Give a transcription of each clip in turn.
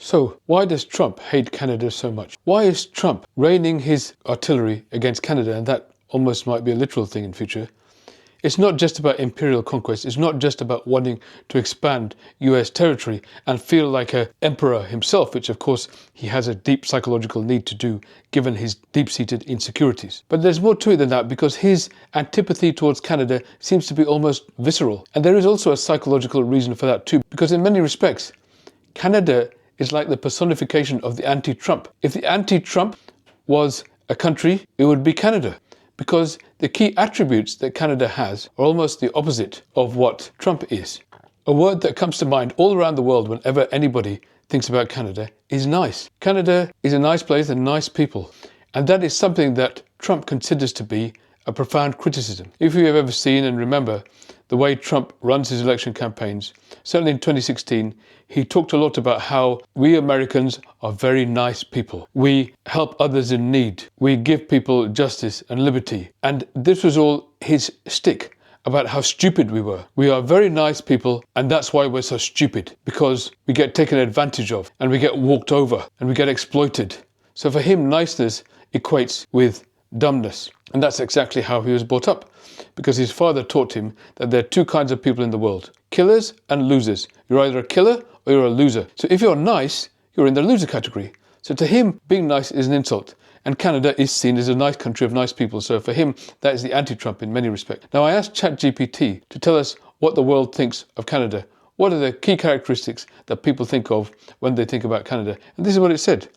So, why does Trump hate Canada so much? Why is Trump raining his artillery against Canada? And that almost might be a literal thing in future. It's not just about imperial conquest. It's not just about wanting to expand US territory and feel like an emperor himself, which of course he has a deep psychological need to do given his deep-seated insecurities. But there's more to it than that, because his antipathy towards Canada seems to be almost visceral. And there is also a psychological reason for that too, because in many respects, Canada is like the personification of the anti-Trump. If the anti-Trump was a country, it would be Canada, because the key attributes that Canada has are almost the opposite of what Trump is. A word that comes to mind all around the world whenever anybody thinks about Canada is nice. Canada is a nice place and nice people. And that is something that Trump considers to be a profound criticism. If you have ever seen and remember the way Trump runs his election campaigns, certainly in 2016, he talked a lot about how we Americans are very nice people. We help others in need. We give people justice and liberty. And this was all his shtick about how stupid we were. We are very nice people, and that's why we're so stupid, because we get taken advantage of and we get walked over and we get exploited. So for him, niceness equates with dumbness. And that's exactly how he was brought up, because his father taught him that there are two kinds of people in the world: killers and losers. You're either a killer or you're a loser. So if you're nice, you're in the loser category. So to him, being nice is an insult. And Canada is seen as a nice country of nice people. So for him, that is the anti-Trump in many respects. Now, I asked ChatGPT to tell us what the world thinks of Canada. What are the key characteristics that people think of when they think about Canada? And this is what it said.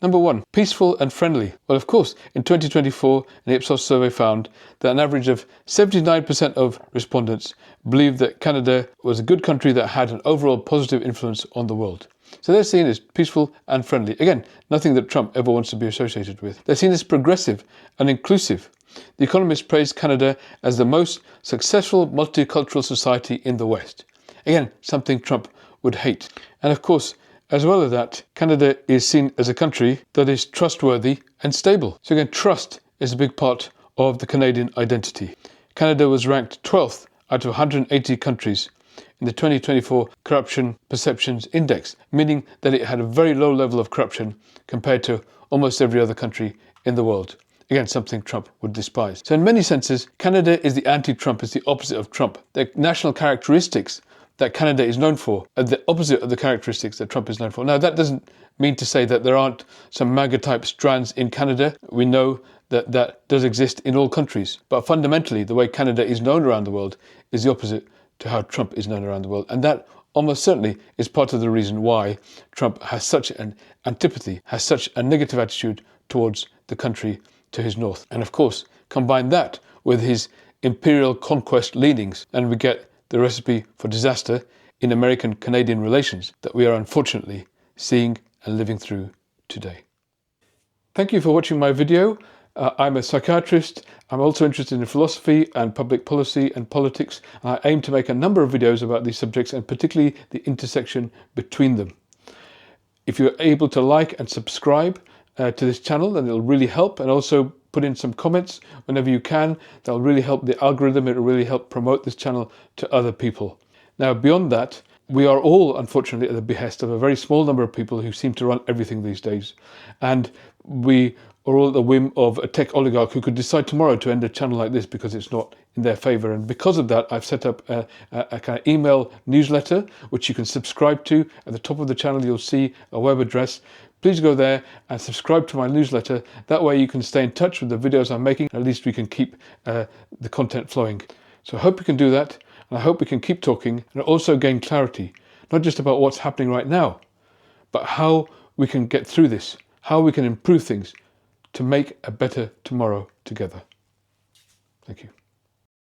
Number 1, peaceful and friendly. Well, of course, in 2024, an Ipsos survey found that an average of 79% of respondents believed that Canada was a good country that had an overall positive influence on the world. So they're seen as peaceful and friendly. Again, nothing that Trump ever wants to be associated with. They're seen as progressive and inclusive. The Economist praised Canada as the most successful multicultural society in the West. Again, something Trump would hate. And of course, as well as that, Canada is seen as a country that is trustworthy and stable. So again, trust is a big part of the Canadian identity. Canada was ranked 12th out of 180 countries in the 2024 Corruption Perceptions Index, meaning that it had a very low level of corruption compared to almost every other country in the world. Again, something Trump would despise. So in many senses, Canada is the anti-Trump, it's the opposite of Trump. The national characteristics that Canada is known for are the opposite of the characteristics that Trump is known for. Now, that doesn't mean to say that there aren't some MAGA-type strands in Canada. We know that that does exist in all countries. But fundamentally, the way Canada is known around the world is the opposite to how Trump is known around the world. And that almost certainly is part of the reason why Trump has such an antipathy, has such a negative attitude towards the country to his north. And of course, combine that with his imperial conquest leanings, and we get the recipe for disaster in American-Canadian relations that we are unfortunately seeing and living through today. Thank you for watching my video. I'm a psychiatrist. I'm also interested in philosophy and public policy and politics. And I aim to make a number of videos about these subjects, and particularly the intersection between them. If you're able to like and subscribe to this channel, then it'll really help, and also put in some comments whenever you can. That'll really help the algorithm. It'll really help promote this channel to other people. Now, beyond that, we are all, unfortunately, at the behest of a very small number of people who seem to run everything these days. And we are all at the whim of a tech oligarch who could decide tomorrow to end a channel like this because it's not in their favor. And because of that, I've set up a kind of email newsletter, which you can subscribe to. At the top of the channel, you'll see a web address. Please go there and subscribe to my newsletter. That way you can stay in touch with the videos I'm making. At least we can keep the content flowing. So I hope you can do that. And I hope we can keep talking and also gain clarity, not just about what's happening right now, but how we can get through this, how we can improve things to make a better tomorrow together. Thank you.